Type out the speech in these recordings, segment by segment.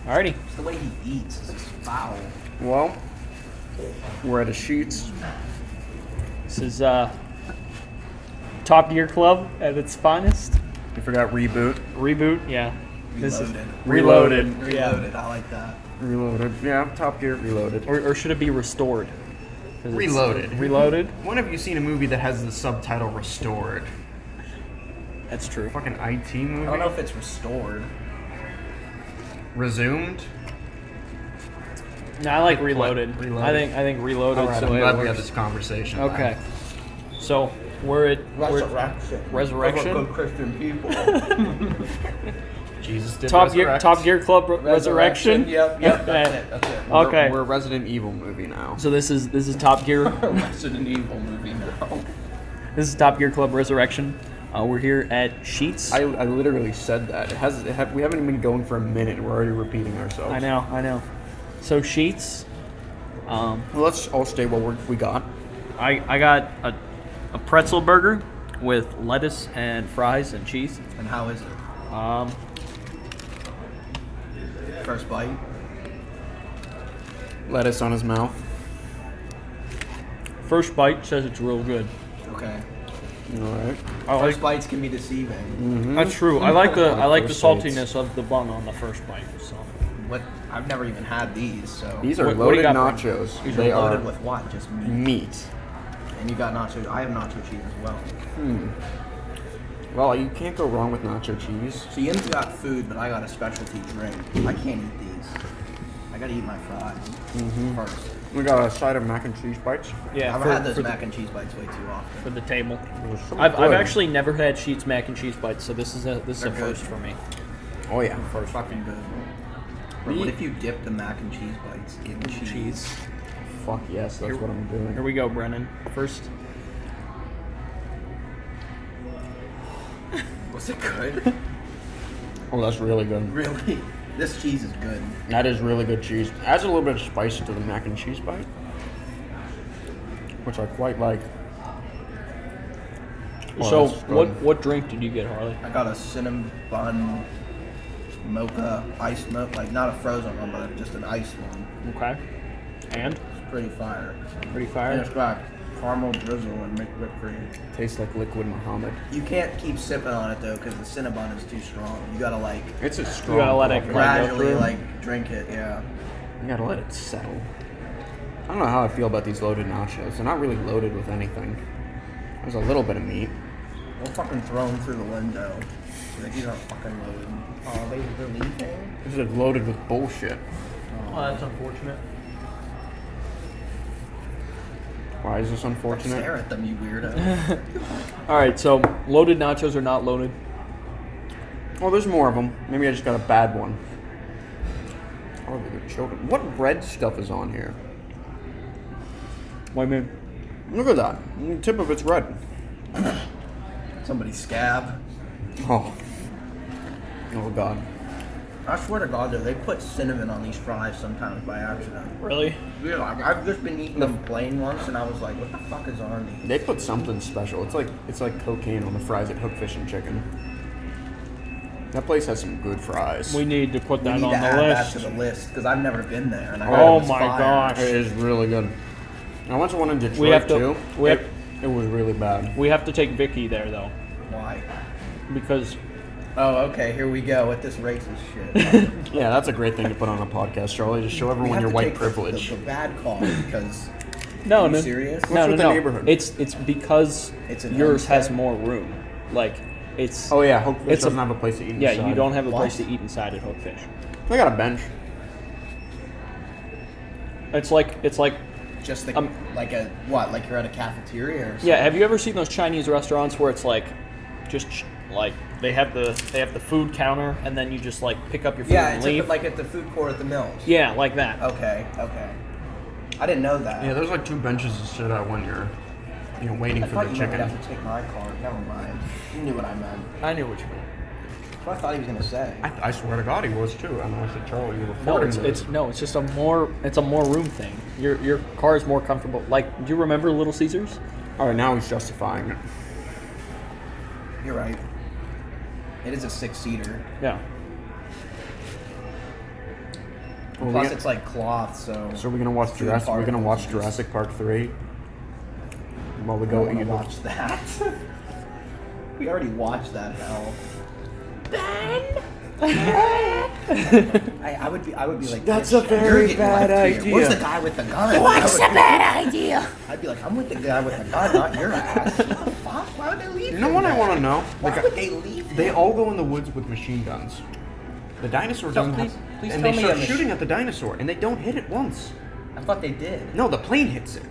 Alrighty. It's the way he eats. It's just foul. Well, we're at a Sheetz. This is Top Gear Club at its finest. You forgot reboot. Reboot, yeah. This is Reloaded. Reloaded. I like that. Reloaded. Yeah, Top Gear Reloaded. Or should it be restored? Reloaded. Reloaded? When have you seen a movie that has the subtitle Restored? That's true. Fucking IT movie? I don't know if it's restored. Resumed? No, I like Reloaded. Reloaded. I think Reloaded. Alright, I'm glad we had this conversation. Okay. So we're at Resurrection. Resurrection. Good Christian people. Jesus did Top resurrect. Gear Club Resurrection. Yep. That's it. Okay. We're a Resident Evil movie now. So this is Top Gear. Resident Evil movie now. This is Top Gear Club Resurrection. We're here at Sheetz. I literally said that. We haven't even been going for a minute. We're already repeating ourselves. I know. So Sheetz. Well, let's all state what we got. I got a pretzel burger with lettuce and fries and cheese. And how is it? First bite. Lettuce on his mouth. First bite says it's real good. Okay. All right. First bites can be deceiving. Mm-hmm. That's true. I like the First saltiness of the bun on the first bite. So What? I've never even had these. So These are What do loaded you got, nachos. These They are loaded are with what? Just meat. meat. And you got nacho. I have nacho cheese as well. Well, you can't go wrong with nacho cheese. So Ian's got food, but I got a specialty drink. I can't eat these. I gotta eat my fries first. We got a side of mac and cheese bites. yeah, I've had those mac and cheese bites way too often. for the table. It was so I've good. actually never had Sheetz mac and cheese bites, so this is a They're good. first for me. Oh yeah. First fucking good. But what if you dip the mac and cheese bites in cheese? Fuck yes, that's what I'm Here doing. we go, Brennan. First, Was it good? Oh, that's really good. Really? This cheese is good. That is really good cheese. Adds a little bit of spice to the mac and cheese bite, which I quite like. Oh, so that's good. what drink did you get, Harley? I got a cinnamon bun mocha ice milk, like not a frozen one, but just an iced one. Okay. And It's pretty fire. pretty And fire. it's got caramel drizzle and whipped cream. Tastes like liquid Muhammad. You can't keep sipping on it though, because the cinnamon is too strong. You gotta like It's a strong. gotta let it coffee. grind. go gradually through. like drink it. Yeah. You gotta let it settle. I don't know how I feel about these loaded nachos. They're not really loaded with anything. There's a little bit of meat. We'll fucking throw them through the window. Like, these aren't fucking loaded. Oh, they're leaving? This is loaded with bullshit. Oh, that's unfortunate. Why is this Stare unfortunate? at them, you weirdo. All right, so loaded nachos are not loaded. Oh, there's more of them. Maybe I just got a bad one. Oh, they're choking. What red stuff is on here? What do you mean? Look at that. The tip of it's red. Somebody's scab. Oh. Oh, God. I swear to God, though, they put cinnamon on these fries sometimes by accident. Really? Yeah, like, I've just been eating them plain once, and I was like, what the fuck is on these? They put something special. It's like cocaine on the fries at Hookfish and Chicken. That place has some good fries. We need to put We that need on to the add list. that to the list, because I've never been there. And I heard Oh it was my fire. gosh. It is really good. I went to one in Detroit We have to- too. we have- It was really bad. We have to take Vicky there though, Why? because Oh, okay, here we go with this racist shit. Yeah, that's a great thing to put on a podcast, Charlie. Just show We everyone have your to white take privilege. The bad call, because... no, Are you no, serious? no, What's with no. the neighborhood? It's because It's an yours has homestead? more room. Like it's Oh yeah, Hookfish It's a- doesn't have a place to eat yeah, inside. you don't have a What? place to eat inside at Hookfish. They got a bench. It's like Just the, like a... What, like you're at a cafeteria or something? yeah. Have you ever seen those Chinese restaurants where it's like just like they have the food counter and then you just like pick up your food Yeah, and it's leave? like at the food court at the Mills. Yeah, like that. Okay. I didn't know that. Yeah, there's like two benches to sit at when you're, waiting I for thought the you might chicken. have to take my card. Never mind. You knew what I meant. I knew what you meant. That's what I thought he was gonna say. I swear to God, he was too. And I said, Charlie, you were No, recording this. it's just a more room thing. Your car is more comfortable. Like, do you remember Little Caesars? All right, now he's justifying it. You're right. It is a 6-seater. Yeah. Well, Plus, it's like cloth, so. So we're gonna watch food Jurassic. We're gonna watch particles. Jurassic Park 3 while we I go don't eat. wanna watch that. We already watched that, hell. I would be like, That's "Bitch, a very you're getting bad left here. idea. Where's the guy with the gun? What's a bad idea? I'd be like, I'm with the guy with the gun, not your ass. What the fuck? Why would they leave You know him what I there? want to know? Why Like, would they leave him? they all go in the woods with machine guns. The dinosaur doesn't please- have, please and tell they me start a mach- shooting at the dinosaur, and they don't hit it once. I thought they did. No, the plane hits it.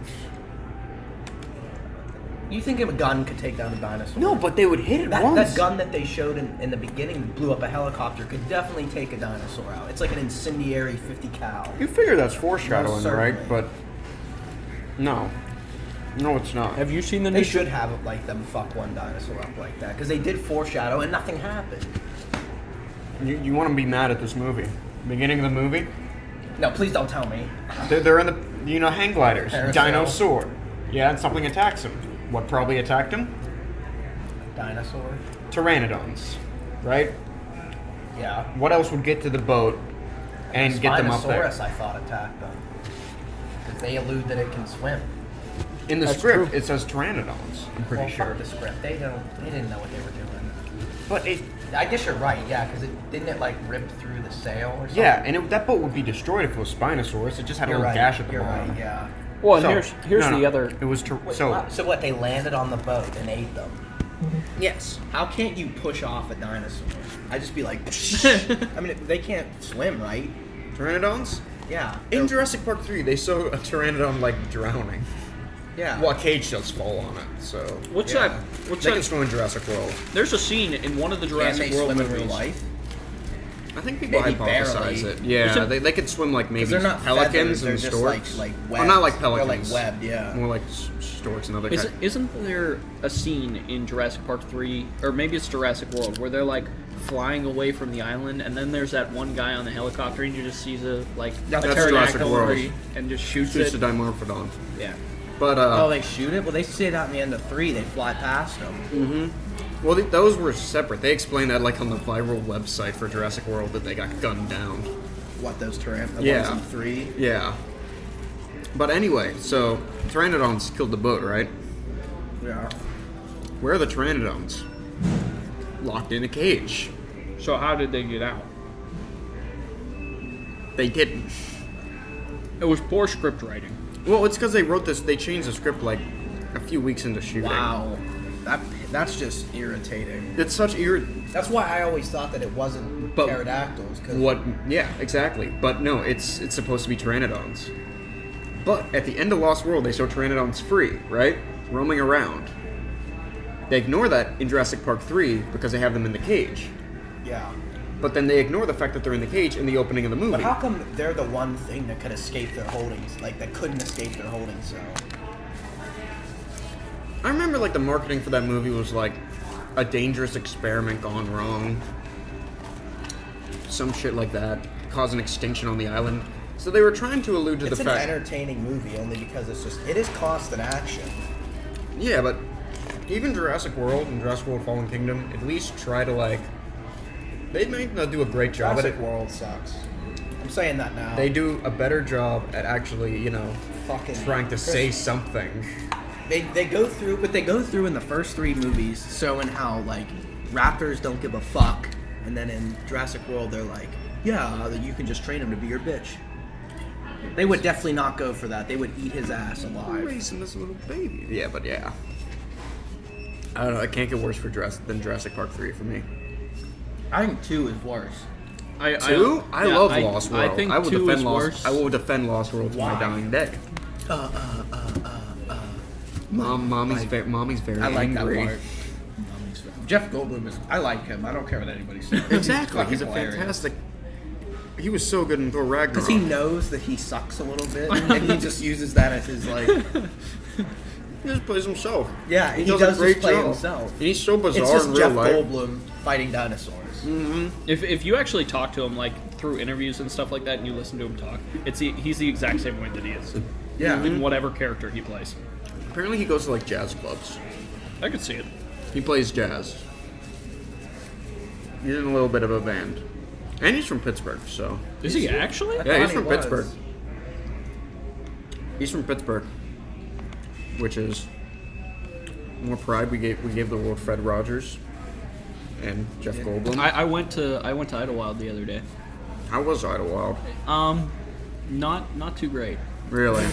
You think a gun could take down a dinosaur? No, but they would hit it once. That gun that they showed in the beginning that blew up a helicopter could definitely take a dinosaur out. It's like an incendiary 50 cal. You figure that's foreshadowing, Most right? certainly. But no, it's not. Have you seen the new? They should have like them fuck one dinosaur up like that because they did foreshadow and nothing happened. You want to be mad at this movie? Beginning of the movie, No, please don't tell me. they're in the hang gliders. Parasail. Dinosaur. Yeah, and something attacks them. What probably attacked them? Dinosaur? Pteranodons, right? Yeah. What else would get to the boat and get them up there? Spinosaurus, I thought, attacked them. Because they allude that it can swim. In the That's script, true. it says pteranodons. I'm pretty Well, sure. fuck the script. They didn't know what they were doing. But I guess you're right, yeah, because didn't it like rip through the sail or something? yeah, and that boat would be destroyed if it was Spinosaurus. It just had a You're little right. gash at the You're bottom. right, yeah. Well, and So- here's no, the no, other. It was Wait, so. wow, so what? They landed on the boat and ate them. Yes. How can't you push off a dinosaur? I'd just be like, I mean, they can't swim, right? Pteranodons? Yeah. In they're- Jurassic Park 3, they saw a pteranodon like drowning. yeah. Well, a cage does fall on it, so. What's Yeah. that? What's They can that? swim in Jurassic World. There's a scene in one of the Can Jurassic they World swim in movies. real life? I think people Maybe hypothesize barely. it. Yeah, Is it- they could swim like maybe Because they're not pelicans feathers, they're and just storks. like Well, not like webbed. pelicans. They're like webbed, yeah. More like storks and other types. Isn't there a scene in Jurassic Park 3, or maybe it's Jurassic World, where they're like flying away from the island, and then there's that one guy on the helicopter, and you just sees a That's a Jurassic pterodactyl World. and just shoots Shoots it. the Dimorphodon. Yeah. But, Oh, they shoot it? Well, they say that in the end of 3. They fly past them. well, those were separate. They explained that like on the viral website for Jurassic World that they got gunned down. What, those tarantulas? Yeah. Ones in 3? Yeah. But anyway, so Pteranodons killed the boat, right? Yeah. Where are the Pteranodons? Locked in a cage. So how did they get out? They didn't. It was poor script writing. Well, it's because they wrote this. They changed the script like a few weeks into shooting. Wow. That's just irritating. It's such That's why I always thought that it wasn't But pterodactyls. 'Cause What? Yeah, exactly. But no, it's supposed to be Pteranodons. But at the end of Lost World, they show Pteranodons free, right? Roaming around. They ignore that in Jurassic Park 3 because they have them in the cage. Yeah. But then they ignore the fact that they're in the cage in the opening of the movie. But how come they're the one thing that could escape their holdings? Like, that couldn't escape their holding cell? I remember like the marketing for that movie was like a dangerous experiment gone wrong. Some shit like that. Cause an extinction on the island. So they were trying to allude to It's the an fact. entertaining movie only because it is constant action. Yeah, but even Jurassic World and Jurassic World Fallen Kingdom at least try to like. They might not do a great job at Jurassic it. World sucks. I'm saying that now. They do a better job at actually, fucking trying to say something. They go through, but they go through in the first 3 movies showing how like raptors don't give a fuck, and then in Jurassic World they're like, yeah, that you can just train him to be your bitch. They would definitely not go for that. They would eat his ass alive. Raising this little baby. Yeah, but yeah. I don't know. It can't get worse for than Jurassic Park 3 for me. I think 2 is worse. Two? I love I- Lost World. I think will 2 defend is Lost. worse. I will defend Lost World to my Why? dying day. Mommy's very I like angry. that part. Jeff Goldblum is. I like him. I don't care what anybody says. Exactly. He's a hilarious. fantastic. He was so good in Thor Ragnarok. Because he knows that he sucks a little bit, and he just uses that as his like. He just plays himself. Yeah, he does does a great just play job. himself. And he's so bizarre It's just in real Jeff life. Goldblum fighting dinosaurs. If you actually talk to him like through interviews and stuff like that, and you listen to him talk, he's the exact same way that he is. Yeah. In whatever character he plays. Apparently, he goes to like jazz clubs. I could see it. He plays jazz. He's in a little bit of a band. And he's from Pittsburgh, so. Is he actually? Yeah, he's he from was. Pittsburgh. He's from Pittsburgh, which is more pride. We gave the world Fred Rogers and Jeff Goldblum. I went to Idlewild the other day. How was Idlewild? Not too great. Really?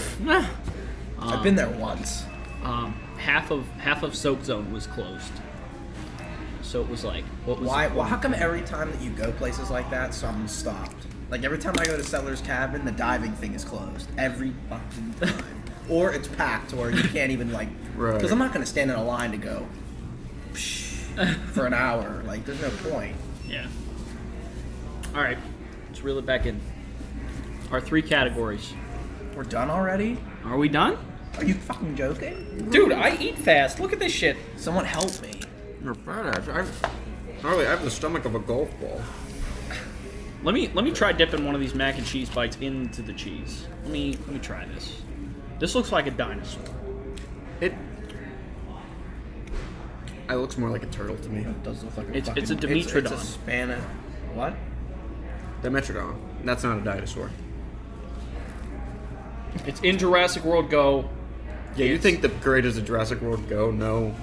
I've been there once. Half of Soak Zone was closed. So it was like, what was Why? it? Well, how come every time that you go places like that, something's stopped? Like every time I go to Settler's Cabin, the diving thing is closed every fucking time, or it's packed, or you can't even like. Right. Because I'm not gonna stand in a line to go for an hour. Like, there's no point. Yeah. All right, let's reel it back in. Our 3 categories. We're done already? Are we done? Are you fucking joking? Dude, I eat fast. Look at this shit. Someone help me. You're fat ass. Harley, I have the stomach of a golf ball. Let me try dipping one of these mac and cheese bites into the cheese. Let me try this. This looks like a dinosaur. It looks more like a turtle to me. It does look like a It's fucking, a Dimetrodon. It's a Spanish. What? Dimetrodon. That's not a dinosaur. It's in Jurassic World Go. Yeah, you It's- think the greatest of Jurassic World Go? No.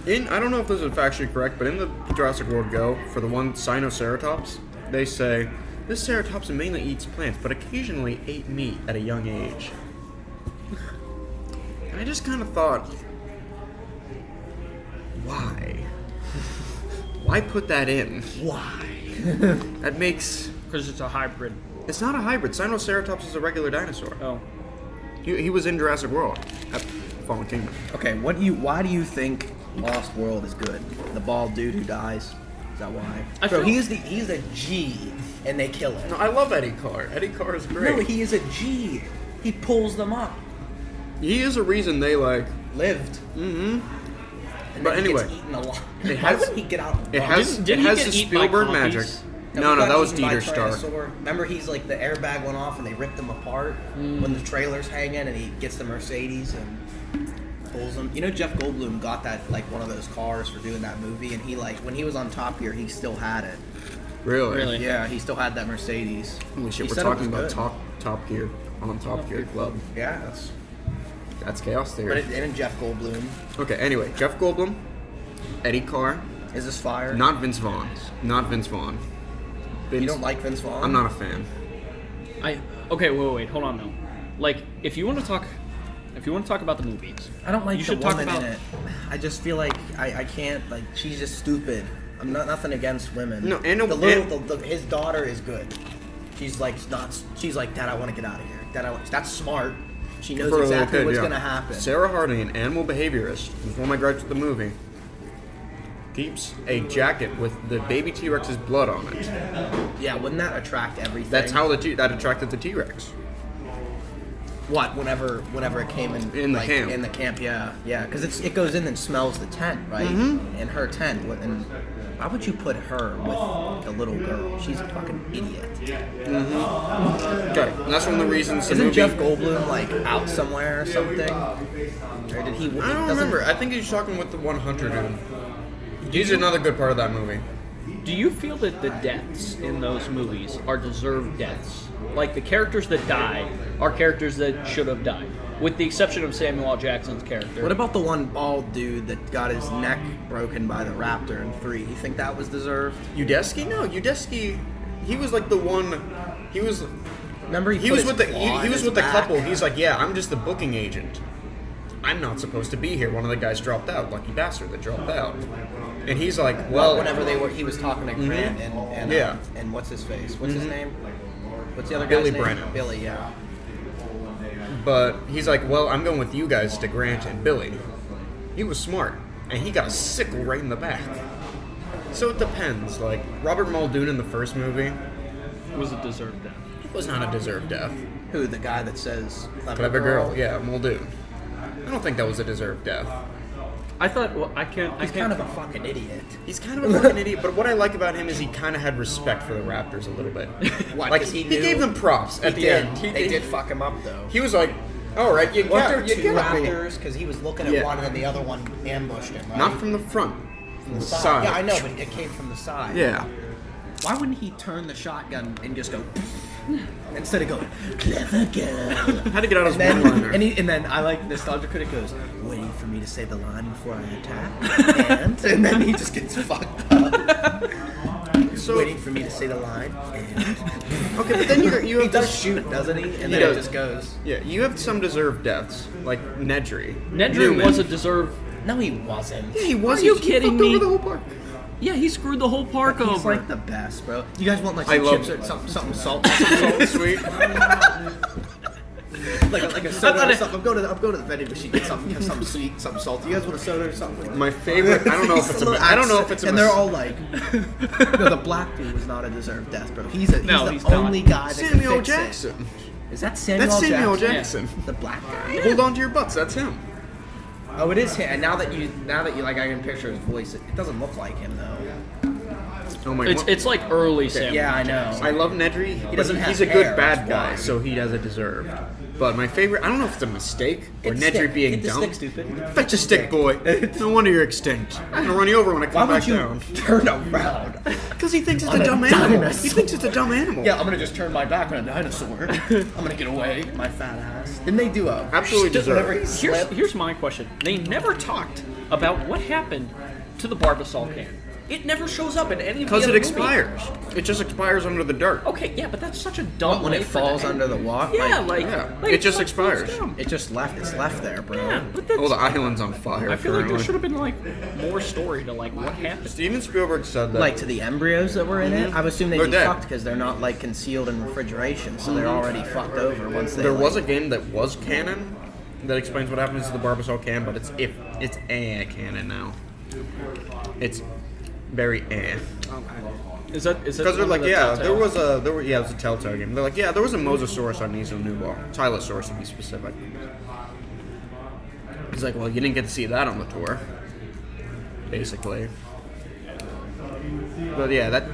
I don't know if this is factually correct, but in the Jurassic World Go, for the one Sinoceratops, they say, this ceratops mainly eats plants, but occasionally ate meat at a young age. And I just kind of thought, why? Why put that in? Why? That makes... Because it's a hybrid. It's not a hybrid. Sinoceratops is a regular dinosaur. Oh. He was in Jurassic World at Fallen Kingdom. Okay, why do you think Lost World is good? The bald dude who dies? Is that why? I Bro, feel- he's a G, and they kill him. No, I love Eddie Carr. Eddie Carr is great. No, he is a G. He pulls them up. He is a reason they like. Lived. Mm-hmm. And But then he anyway, gets eaten alive. it Why has- wouldn't he get out? It has Didn't it he has get the eaten by Spielberg compies? magic. he No, got that was eaten by Dieter Stark. Tyrannosaur. Remember, he's like the airbag went off and they ripped him apart when the trailer's hanging, and he gets the Mercedes and pulls him. You know, Jeff Goldblum got that like one of those cars for doing that movie, and he like when he was on Top Gear, he still had it. Really? Really? Yeah, he still had that Mercedes. Holy shit! He We're said it talking was about good. Top Gear on Top Gear Club. Yeah, That's chaos but theory. and Jeff Goldblum Okay. Anyway, Jeff Goldblum, Eddie Carr, is this fire? not Vince Vaughn. Not Vince Vaughn. Vince, You don't like Vince Vaughn? I'm not a fan. Okay, wait, hold on though. Like, if you want to talk about the movies, I don't like You the should talk woman about- in it. I just feel like I can't like she's just stupid. I'm not nothing against women. No, and his daughter is good. She's like not. She's like, Dad, I want to get out of here. That's smart. She knows For a little exactly kid, what's yeah. gonna happen. Sarah Harding, an animal behaviorist, who's one of my gripes with the movie, keeps a jacket with the baby T-Rex's blood on it. Yeah, wouldn't that attract everything? That's how that attracted the T-Rex. What? Whenever it came in the camp. In the camp, yeah, because it goes in and smells the tent, right? Mm-hmm. In her tent, and why would you put her with a little girl? She's a fucking idiot. Okay, and that's one of the reasons the Isn't movie... Jeff Goldblum like out somewhere or something? Or did he? I don't remember. I think he's talking with the one hunter dude. He's another good part of that movie. do you feel that the deaths in those movies are deserved deaths? Like, the characters that die are characters that should have died, with the exception of Samuel L. Jackson's character. What about the one bald dude that got his neck broken by the raptor in 3? You think that was deserved? Udesky? No, Udesky. He was like the one. He was. Remember He put was his with the. claw He in was his with the back? couple. He's like, yeah, I'm just the booking agent. I'm not supposed to be here. One of the guys dropped out. Lucky bastard that dropped out. And he's like, well, Whenever he was talking to Grant and Yeah. and what's his face? What's his name? What's the other Billy guy's name? Brennan. Billy, yeah. But he's like, well, I'm going with you guys to Grant and Billy. He was smart, and he got a sickle right in the back. So it depends. Like, Robert Muldoon in the first movie was a deserved death? was not a deserved death. Who, the guy that says Clever girl, yeah, Muldoon. I don't think that was a deserved death. I thought, well, I can't. He's kind of a fucking idiot. He's kind of a fucking idiot, but what I like about him is he kind of had respect for the Raptors a little bit. What, Like, 'cause he knew- gave them props at He the did. end. They did fuck him up though. He was like, all right, you Weren't got there you two got me. raptors? Because he was looking at Yeah. one and then the other one ambushed him. Right? Not from the front, From the side. Yeah, I know, but it came from the side. Yeah. Why wouldn't he turn the shotgun and just go instead of going clever girl? Had to get out his And one-liner. then, and then I like Nostalgia Critic goes, waiting for me to say the line before I attack, and then he just gets fucked up. So Waiting for me to say the line, and okay, but then you he have does this, shoot, doesn't he? And He then does. it just goes. yeah, you have some deserved deaths like Nedry. Nedry Newman. was a deserved. No, he wasn't. Yeah, he was. Are you He kidding fucked me? over the whole park. Yeah, he screwed the whole park He's over. like the best, bro. You guys want like I some love chips him. or something salt, some salt, Sweet. like a soda or something. I'm going to the vending machine, get something sweet, something salty. You guys want a soda or something? My favorite. I don't know if it's a. I don't know if it's a. And they're all like, no, the black dude was not a deserved death, bro. He's the not. only guy that Samuel can fix Jackson. it. Is that Samuel That's Samuel Jackson? Jackson. The black guy. Hold on to your butts. That's him. Oh, it is him. And now that you like, I can picture his voice. It doesn't look like him though. Oh my. It's like early Samuel. Yeah, I know. I love Nedry. He doesn't have He's a hair, good bad that's guy, why. so he has it deserved. But my favorite. I don't know if it's a mistake or Get the Nedry stick. being Get the dumb. stick, stupid. Fetch a stick, boy. No wonder you're extinct. I'm gonna run you over when I Why come would back you down. turn around? Because he thinks it's I'm a a dumb animal. dinosaur. He thinks it's a dumb animal. Yeah, I'm gonna just turn my back on a dinosaur. I'm gonna get away, my fat ass. Didn't they do a Absolutely whenever deserved. he slipped? Here's my question. They never talked about what happened to the Barbasol can. It never shows up in any of the Because other it movies. expires. It just expires under the dirt. Okay, yeah, but that's such a dumb When way it for falls that. under the walk? Yeah, Yeah, like it just fuck, that's expires. dumb. It just left. It's left there, bro. Yeah, but that's, Oh, the island's on fire. I feel like there currently. should have been like more story to like what happened. Steven Spielberg said that. Like to the embryos that were in it, I would assume they'd They're be dead. fucked because they're not like concealed in refrigeration, so they're already fucked over once they. there was a like, game that was canon that explains what happens to the Barbasol can, but it's canon now. It's very Is that Because they're like, yeah, it was a Telltale game. They're like, yeah, there was a Mosasaurus on Isla Nublar. Tylosaurus to be specific. He's like, well, you didn't get to see that on the tour. Basically. But yeah, that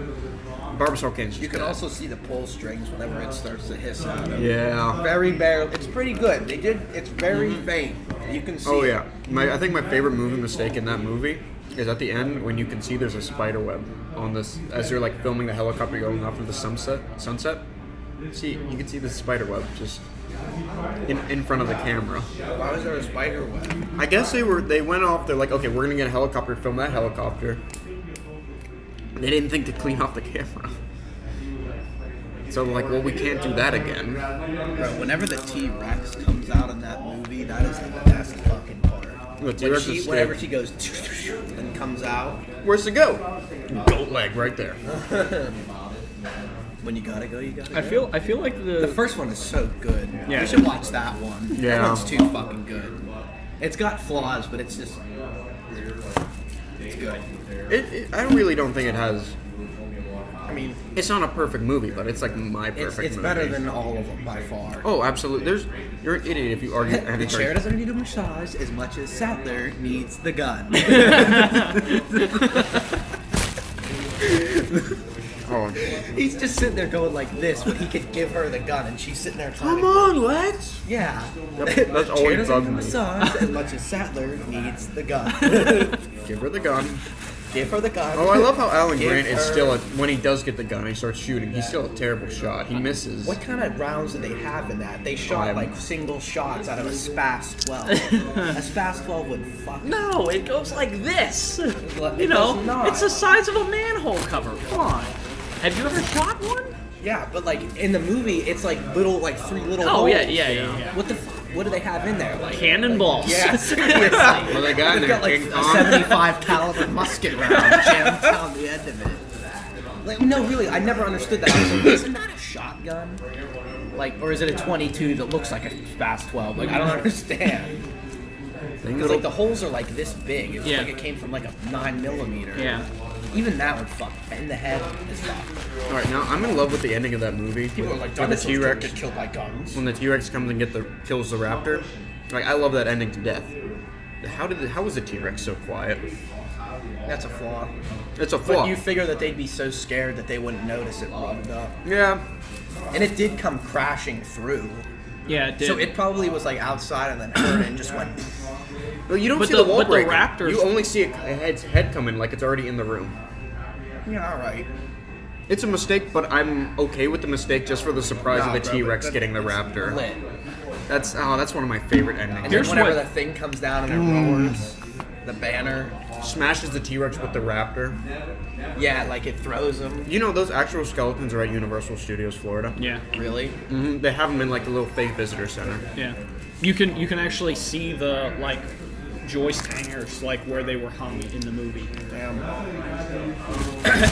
Barbasol can's just You can dead. also see the pull strings whenever it starts to hiss out. Yeah. Very barely. It's pretty good. They did. It's very faint. You can see. Oh it. yeah. I think my favorite movie mistake in that movie is at the end when you can see there's a spider web on this as they're like filming the helicopter going off of the sunset. See, you can see the spider web just in front of the camera. Why was there a spider web? I guess they went off. They're like, okay, we're gonna get a helicopter, film that helicopter. They didn't think to clean off the camera. So they're like, well, we can't do that again. Bro, whenever the T-Rex comes out in that movie, that is the best fucking part. The T-Rex is Whenever scary. she goes and comes out, Where's the goat? Goat leg right there. when you gotta go, you gotta go. I feel like The first one is so good. Yeah. You should watch that one. Yeah. That one's too fucking good. It's got flaws, but it's just... It's good. I really don't think it has. I mean, It's not a perfect movie, but it's like my perfect it's movie. better than all of them by far. Oh, absolutely. You're an idiot if you argue. The chair doesn't need a massage as much as Sattler needs the gun. Oh, He's just sitting there going like this when he could give her the gun and she's sitting there trying come on, Lex. Yeah. That's Chair always doesn't bugged need a me. massage as much as Sattler needs the gun. Give her the gun. Give her the gun. Oh, I love how Alan Give Grant is her- still when he does get the gun, he starts shooting. He's still a terrible shot. He misses. What kind of rounds do they have in that? They shot I'm- like single shots out of a SPAS 12. A SPAS 12 would fuck. No, it goes like this. It You know, does not. it's the size of a manhole cover. Come on. Have you ever shot one? Yeah, but like in the movie, it's like little, like 3 little Oh holes. yeah. What the fuck? What do they have in there? Like Cannonballs. Yeah, seriously. Well, they got in They've there, got like King a Kong. 75 caliber musket round jammed down the end of it. Like, no, really, I never understood that. I was like, isn't that a shotgun? Like, or is it a 22 that looks like a SPAS 12? Like, I don't understand. Because like the holes are like this big. It looks Yeah. like it came from like a 9mm. Yeah. Even that would fuck. In the head is fuck. All right, now I'm in love with the ending of that movie. People are like, when the dinosaurs don't T-Rex, get killed by guns. when the T-Rex comes and kills the raptor. Like I love that ending to death. How was the T-Rex so quiet? That's a flaw. It's a flaw. But you figure that they'd be so scared that they wouldn't notice it rubbed up. Yeah. And it did come crashing through. Yeah, it did. So it probably was like outside and then heard it and just went. Well, you don't But see the- the wall but the breaking. raptors- You only see its head come in like it's already in the room. Yeah, all right. It's a mistake, but I'm okay with the mistake just for the surprise Nah, of the bro, T-Rex but getting the it's raptor. lit. That's one of my favorite And endings. then Here's whenever what- the thing comes down and it roars, the banner. Smashes the T-Rex with the raptor. Yeah, like it throws them. You know, those actual skeletons are at Universal Studios Florida. Yeah. Really? They have them in like the little fake visitor center. Yeah. You can actually see the like joist hangers like where they were hung in the movie. Damn.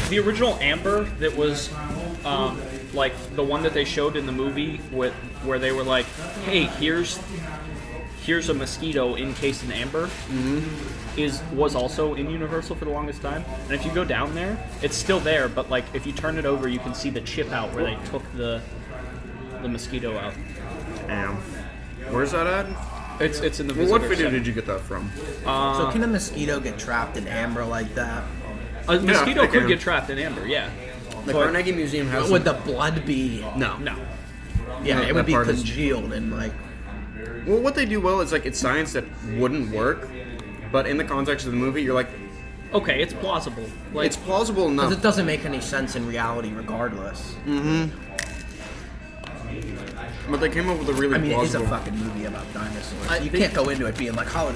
The original amber that was like the one that they showed in the movie with where they were like, hey, here's a mosquito encased in amber was also in Universal for the longest time. And if you go down there, it's still there, but like if you turn it over, you can see the chip out where they took the mosquito out. Damn. Where's that at? It's in the Well, visitor what video center. did you get that from? So can a mosquito get trapped in amber like that? A mosquito they could can. get trapped in amber, yeah. The But- Carnegie Museum has. Would the blood be? No. No. Yeah, No, it would that be part is- congealed and like. Well, what they do well is like it's science that wouldn't work, but in the context of the movie, you're like, Okay, it's plausible. Like it's plausible enough. Because it doesn't make any sense in reality, regardless. But they came up with a really I mean, it is a plausible. fucking movie about dinosaurs. You can't go into it being like, how are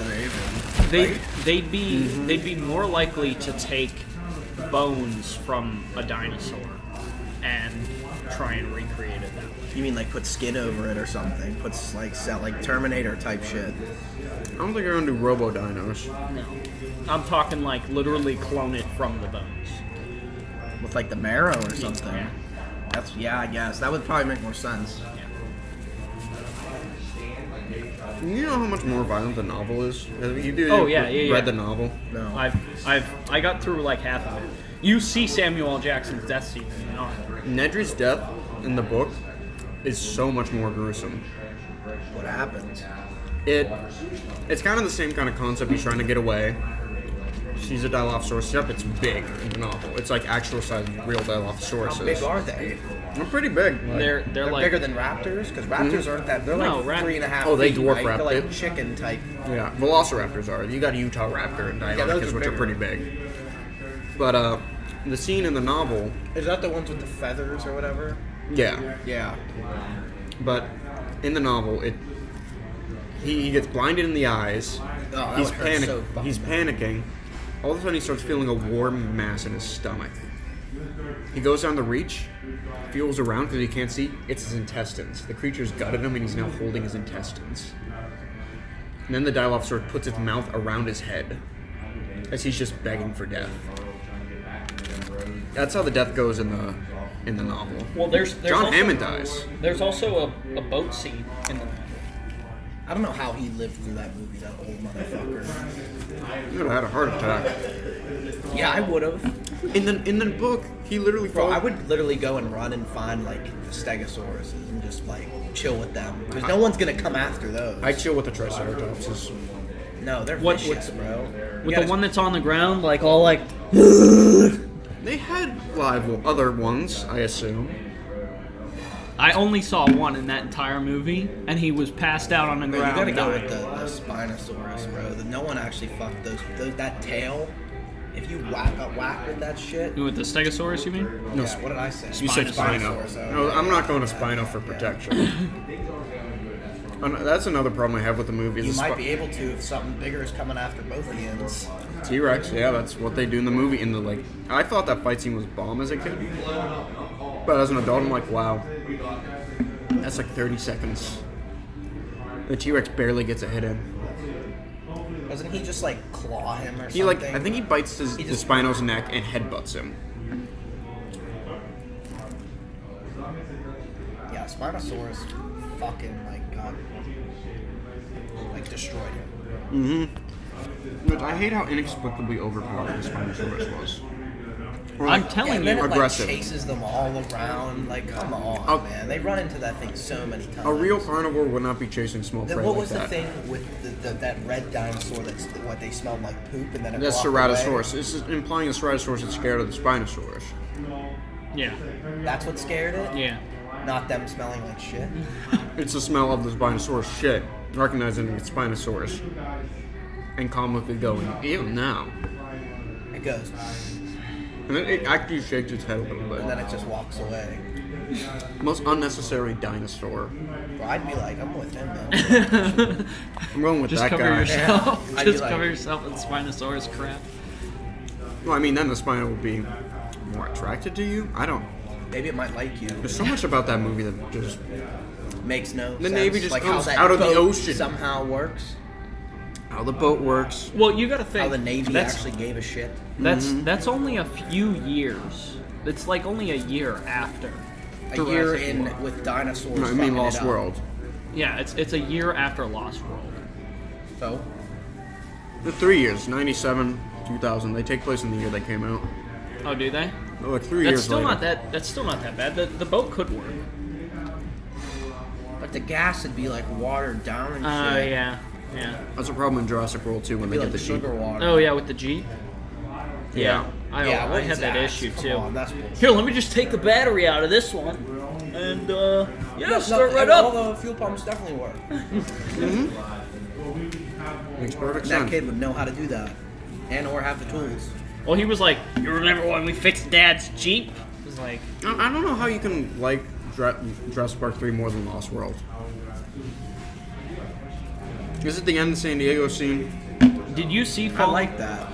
they? they'd be more likely to take bones from a dinosaur and try and recreate it that way. You mean like put skin over it or something? Puts like Terminator type shit. I don't think they're gonna do Robo Dinos. No. I'm talking like literally clone it from the bones. With like the marrow or something. Yeah. I guess that would probably make more sense. You know how much more violent the novel is? Oh, yeah, Read the novel? No. I got through like half of it. You see Samuel L. Jackson's death scene in the novel. Nedry's death in the book is so much more gruesome. What happens? It's kind of the same kind of concept. He's trying to get away. Sees a Dilophosaurus. Yep, it's big in the novel. It's like actual size real Dilophosaurus. How big are they? They're pretty big. Like, They're like bigger than raptors? Because raptors aren't that. They're No, like 3.5 Oh, they feet, dwarf right? rap They're like it. chicken type. yeah, Velociraptors are. You got Utah Raptor and those Deinonychus, are which are bigger. pretty big. But the scene in the novel, Is that the ones with the feathers or whatever? yeah. Yeah. But in the novel, he gets blinded in the eyes. Oh, that He's would hurt so fucking He's bad. panicking. All of a sudden, he starts feeling a warm mass in his stomach. He goes down the reach, feels around because he can't see. It's his intestines. The creature's gutted him, and he's now holding his intestines. And then the Dilophosaurus puts its mouth around his head as he's just begging for death. That's how the death goes in the novel. well, there's John also, Hammond dies. There's also a boat scene in the novel. I don't know how he lived through that movie, that old motherfucker. He would have had a heart attack. Yeah, I would have. In the book, he literally Bro, followed. I would literally go and run and find like stegosauruses and just like chill with them. Because no one's gonna come after those. I chill with the Triceratopses. No, they're What- vicious, bro. You With gotta- the one that's on the ground, like all like They had other ones, I assume. I only saw one in that entire movie, and he was passed out on the Bro, you ground. gotta go dying. with the Spinosaurus, bro. No one actually fucked those that tail. If you whack with that shit. With the Stegosaurus, you mean? No, Yeah, what did I say? You said Spinosaurus, Spino. oh, No, yeah. I'm not going to Spino for protection. That's another problem I have with the movie. You Is might be able to if something bigger is coming after both the ends. T-Rex. Yeah, that's what they do in the movie. I thought that fight scene was bomb as a kid, but as an adult, I'm like, wow, that's like 30 seconds. The T-Rex barely gets a hit in. Doesn't he just like claw him or He something? I think he bites the Spino's neck and headbutts him. Yeah, Spinosaurus fucking got destroyed him. But I hate how inexplicably overpowered the Spinosaurus was. Or, I'm like, telling And you, then it aggressive. chases them all around. Like, come on, Oh. man. They run into that thing so many times. a real carnivore would not be chasing small Then prey what like was that. the thing with that red dinosaur that's what they smelled like poop and then it That's walked away? Ceratosaurus. This is implying the Ceratosaurus is scared of the Spinosaurus. yeah, That's what scared it? yeah. Not them smelling like shit. It's the smell of the Spinosaurus shit. Recognizing it's Spinosaurus. and comically going, even now. It goes, And then it actually shakes its head a little and then bit. it just walks away. Most unnecessary dinosaur. Bro, I'd be like, I'm with him, man. I'm going with Just that cover guy. yourself. I'd be Just like- cover yourself in Spinosaurus crap. Well, I mean, then the Spino would be more attracted to you. I don't. Maybe it might like you. There's so much about that movie that just. Makes no The sense. Navy just like comes how that out of the boat ocean. somehow works. How the boat works. Well, you gotta think. How the Navy that's, actually gave a shit. That's only a few years. It's like only a year after. A year Jurassic in World. with dinosaurs. No, I mean fucking Lost it up. World. Yeah, it's a year after Lost World. So, The 3 years, 97, 2000. They take place in the year they came out. Oh, do they? Like 3 That's years still later. not that. That's still not that bad. The boat could work. but the gas would be like watered down and Oh shit. yeah. That's a problem in Jurassic World too when It'd they be get like the Jeep. sugar water. Oh yeah, with the Jeep. Yeah. I what had is that issue Come too. on, that's bullshit. Here, let me just take the battery out of this one, and yeah, No, start right all up. the fuel pumps definitely work. Makes perfect That sense. kid would know how to do that, and or have the tools. Well, he was like, "You remember when we fixed Dad's Jeep?" It was like, I don't know how you can like Jurassic Park 3 more than Lost World. Is it the end of San Diego scene? "Did you see I Fallen? like that.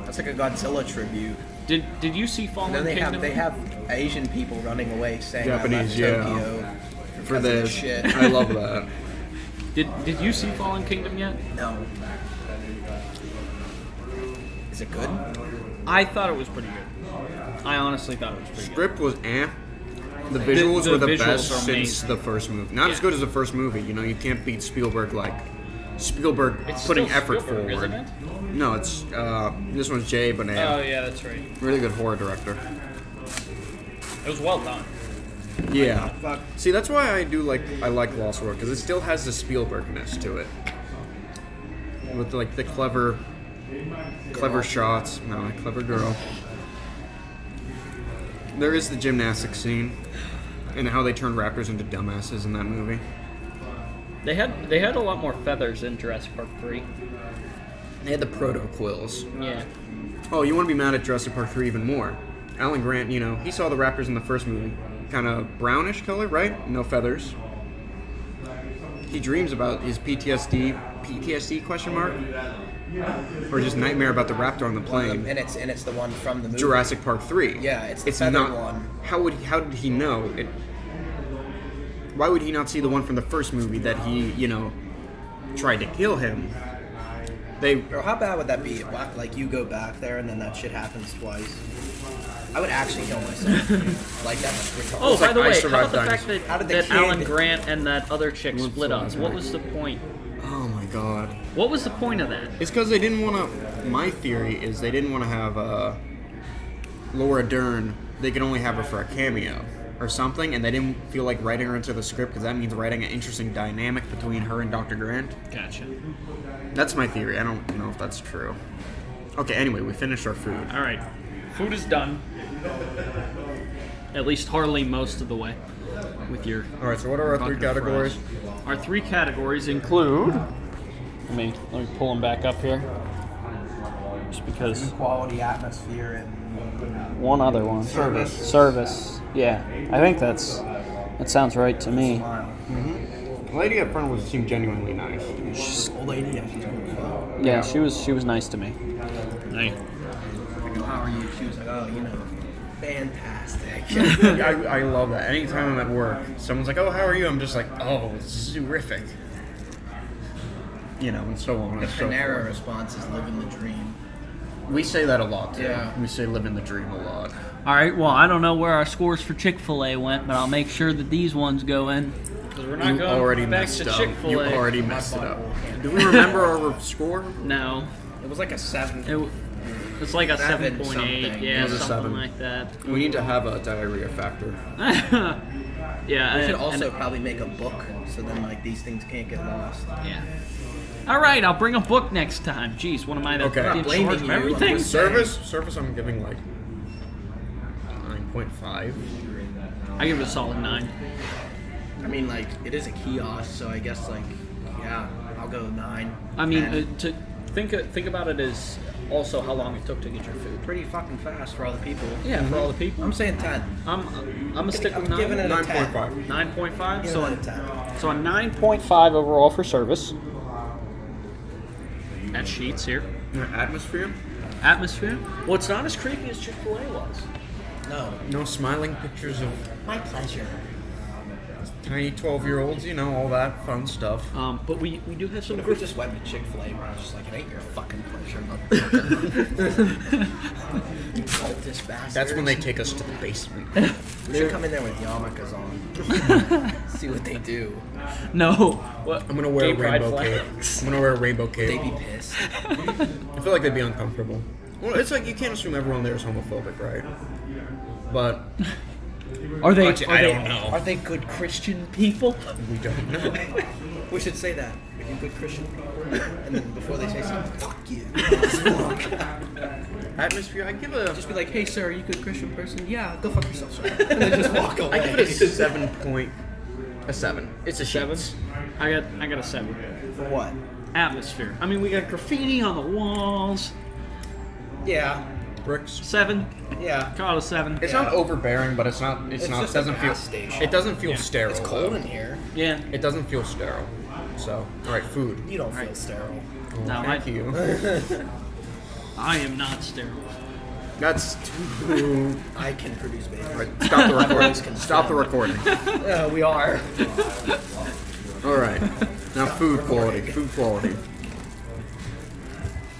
That's like a Godzilla tribute. Did you see Fallen And then Kingdom?" they have Asian people running away saying I Japanese, left yeah. Tokyo For because of this. shit. I love that. Did you see Fallen Kingdom yet? No. Is it good? I thought it was pretty good. I honestly thought it was pretty good. Script was The visuals the were the visuals best are since amazing. the first movie. Not as Yeah. good as the first movie. You know, you can't beat Spielberg like Spielberg It's putting still effort Spielberg, forward. isn't it? No, it's this one's Jay Bonnet. Oh yeah, that's right. Really good horror director. It was well done. Yeah. Fuck. See, that's why I like Lost World because it still has the Spielbergness to it, with like the clever shots. No, a clever girl. There is the gymnastics scene, and how they turned raptors into dumbasses in that movie. They had a lot more feathers in Jurassic Park 3. They had the proto quills. Yeah. Oh, you want to be mad at Jurassic Park 3 even more? Alan Grant, you know, he saw the raptors in the first movie, kind of brownish color, right? No feathers. He dreams about his PTSD question mark, or just nightmare about the raptor on the plane. And it's the one from the movie. Jurassic Park 3. Yeah, it's the feathered not. one. How did he know it? Why would he not see the one from the first movie that he, you know, tried to kill him? Bro, how bad would that be? Like, you go back there and then that shit happens twice. I would actually kill myself. Like, that's retarded. Oh, It's by like the I way, how Survived about the fact Dinosaurs. How that, did the that kid- Alan Grant and that other chick What's split up, up? man? What was the point? Oh my god. What was the point of that? It's because they didn't want to. My theory is they didn't want to have Laura Dern. They could only have her for a cameo or something, and they didn't feel like writing her into the script because that means writing an interesting dynamic between her and Dr. Grant. Gotcha. That's my theory. I don't know if that's true. Okay, anyway, we finished our food. All right, food is done. At least hardly most of the way. With your. All right, so what are our three bucket of categories? fries. Our three categories include. Let me pull them back up here. Just because. Quality, atmosphere, and One other one. Service. Service. Yeah, I think that sounds right to me. smile. The lady up front seemed genuinely nice. She's old lady, yeah, she's cool as fuck. Yeah, she was nice to me. Hey. I go, how are you? She was like, oh, you know, fantastic. I love that. Anytime I'm at work, someone's like, "Oh, how are you?" I'm just like, "Oh, it's terrific." You know, and so on The and so Panera forth. response is living the dream. We say that a lot, too. Yeah. We say living the dream a lot. All right. Well, I don't know where our scores for Chick-fil-A went, but I'll make sure that these ones go in. Because we're not You going already back messed to up. Chick-fil-A. You already messed it up. Do we remember our score? No. It was like a 7. It's like a 7 7.8. something. Yeah, It was a something 7. like that. We need to have a diarrhea factor. Yeah. We should and- also probably make a book so then like these things can't get lost. Yeah. All right, I'll bring a book next time. Jeez, what am I that Okay. I'm in not blaming charge of you, everything? I'm Service, I'm giving like 9.5. I give it a solid 9. I mean, like, it is a kiosk, so I guess, like, yeah, I'll go 9. I mean, 10. think about it as also how long it took to get your food. Pretty fucking fast for all the people. Yeah, for all the people. I'm saying 10. I'm gonna stick with I'm giving it a 9.5. 9.5. Give So it a 10. so a 9.5 overall for service. At Sheetz here. Atmosphere? Atmosphere. Well, it's not as creepy as Chick-fil-A was. No. No smiling pictures of My pleasure. tiny 12-year-olds, all that fun stuff. But we do have some If we good. just went to Chick-fil-A and I was just like, it ain't your fucking pleasure, you cultist bastards. That's when they take us to the basement. We should come in there with yarmulkes on. See what they do. No. What? I'm gonna wear a Gay pride rainbow cape. flags. I'm gonna wear a rainbow cape. They'd be pissed. I feel like they'd be uncomfortable. Well, it's like you can't assume everyone there is homophobic, right? But Are they? Actually, are I they, don't know. Are they good Christian people? we don't know. We should say that. Are you good Christian people? And then before they say something, fuck you. Atmosphere, I give a. Just be like, hey sir, are you a good Christian person? Yeah, go fuck yourself, sir. And then just walk away. I give it a 7 point. A 7. It's a Seven. Sheetz. I got a 7. For what? Atmosphere. I mean, we got graffiti on the walls. Yeah. Bricks. 7. Yeah. Call it a 7. It's not overbearing, but it's not. It's not. just a Doesn't feel. gas station. It doesn't feel sterile. It's cold though. in here. Yeah. It doesn't feel sterile. So, all right, food. You don't feel sterile. No, Thank you. I am not sterile. That's too. I can produce babies. Right, stop the recording. Stop the recording. We are. All right. Now, food quality. Food quality.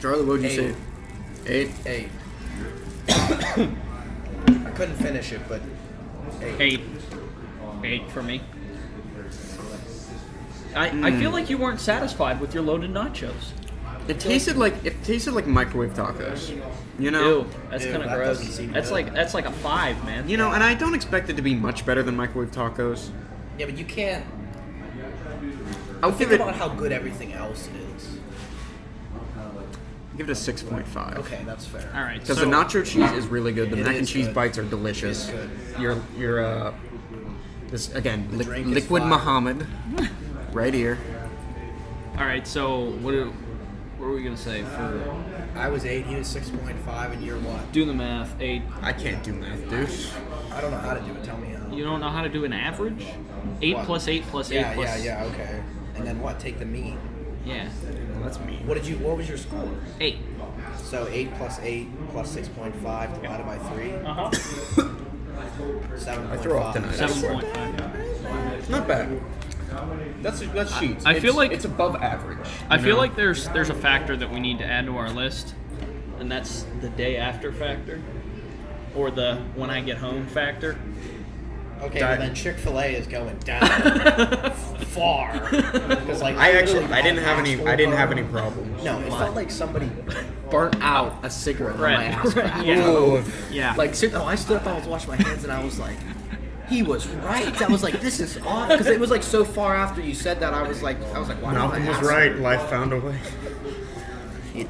Charlie, what would you say? 8. 8. I couldn't finish it, but 8. 8 for me. I feel like you weren't satisfied with your loaded nachos. It tasted like microwave tacos. You know. Ew, that's Ew, kind of that gross. doesn't seem That's good. like a 5, man. You know, and I don't expect it to be much better than microwave tacos. Yeah, but you can't I'll think give it. about how good everything else is. Give it a 6.5. Okay, that's fair. All right. Because so, the nacho cheese is really good. The It mac and is cheese good. bites are delicious. It is Your this again drink is liquid fire. Muhammad, right here. All right. So what are we gonna say for I was 8, he was 6.5, and you're what? do the math? 8. I can't do math, dude. I don't know how to do it. Tell me how. You don't know how to do an average? 8 What? plus 8 plus 8 Yeah, plus. yeah, okay. And then what? Take the mean. Yeah. Well, that's me. What was your score? 8. So 8 plus 8 plus 6.5 divided by 3. Uh-huh. 7.5. I throw up tonight. 7.5. Not bad. That's Sheetz. I feel like- it's above average. I you feel know? like there's a factor that we need to add to our list, and that's the day after factor, or the when I get home factor. Okay, Diet. well then Chick-fil-A is going down far. 'Cause, like, I literally didn't have my any asshole problems. No, it felt like somebody burnt out a cigarette on my Right, ass right, crack. yeah. Ooh. Yeah. Like, I stood up, I was washing my hands, and I was like, he was right. I was like, this is odd. Because it was like so far after you said that, I was like, why Malcolm did my was ass- right. Life found a way.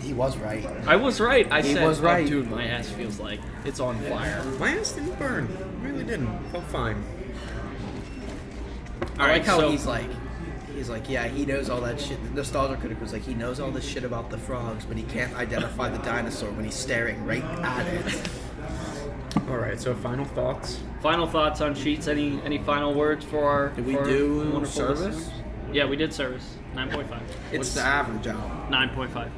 He was right. I was right. I He said, was right. "Oh, dude, my ass feels like it's on fire." My ass didn't burn. It really didn't. Felt fine. All I right, like how so he's like, yeah, he knows all that shit. The nostalgia critic was like, he knows all this shit about the frogs, but he can't identify the dinosaur when he's staring right at it. All right. So final thoughts. final thoughts on Sheetz. Any final words for our? Did we for our do wonderful service? listeners? Yeah, we did service. 9.5. It's the average out. 9.5.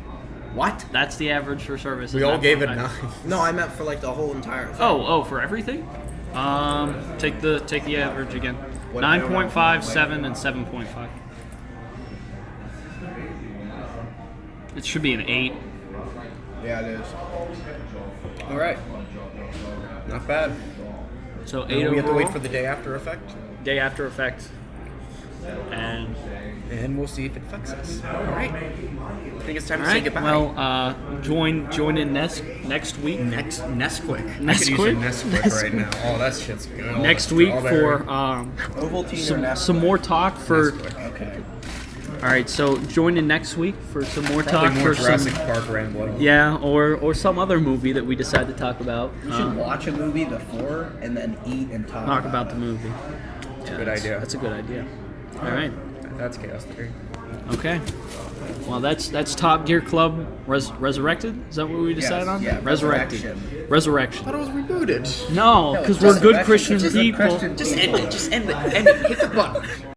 What? That's the average for service. We is all gave it 9.5. 9. No, I meant for like the whole entire thing. Oh, for everything? Take the average again. What- I don't know. 9.5, 7, and 7.5. It should be an 8. Yeah, it is. All right. Not bad. So 8 We have to overall. wait for the day after effect, Day after effect. And and we'll see if it fucks us. All right. I think it's time all to say right. goodbye. Well, join in next week. Next Nesquik. I could Nesquik? use a Nesquik right now. Oh, that shit's good. Next week Strawberry. for Ovaltine some more talk for. Nesquik. Okay. All right, so join in next week for some more Probably talk more for Jurassic some. Park rambling. Yeah, or some other movie that we decide to talk about. You should watch a movie before and then eat and talk, Talk about the movie. a good idea. That's a good idea. All right. That's chaos theory. Okay. Well, that's Top Gear Club Resurrected. Is that what we decided on? yeah, Resurrected. I Resurrection. thought it was rebooted. No, No, because it's we're good Resurrection. Christian It's just a people. Christian Just people. end it. Just end it. End it. Hit the button.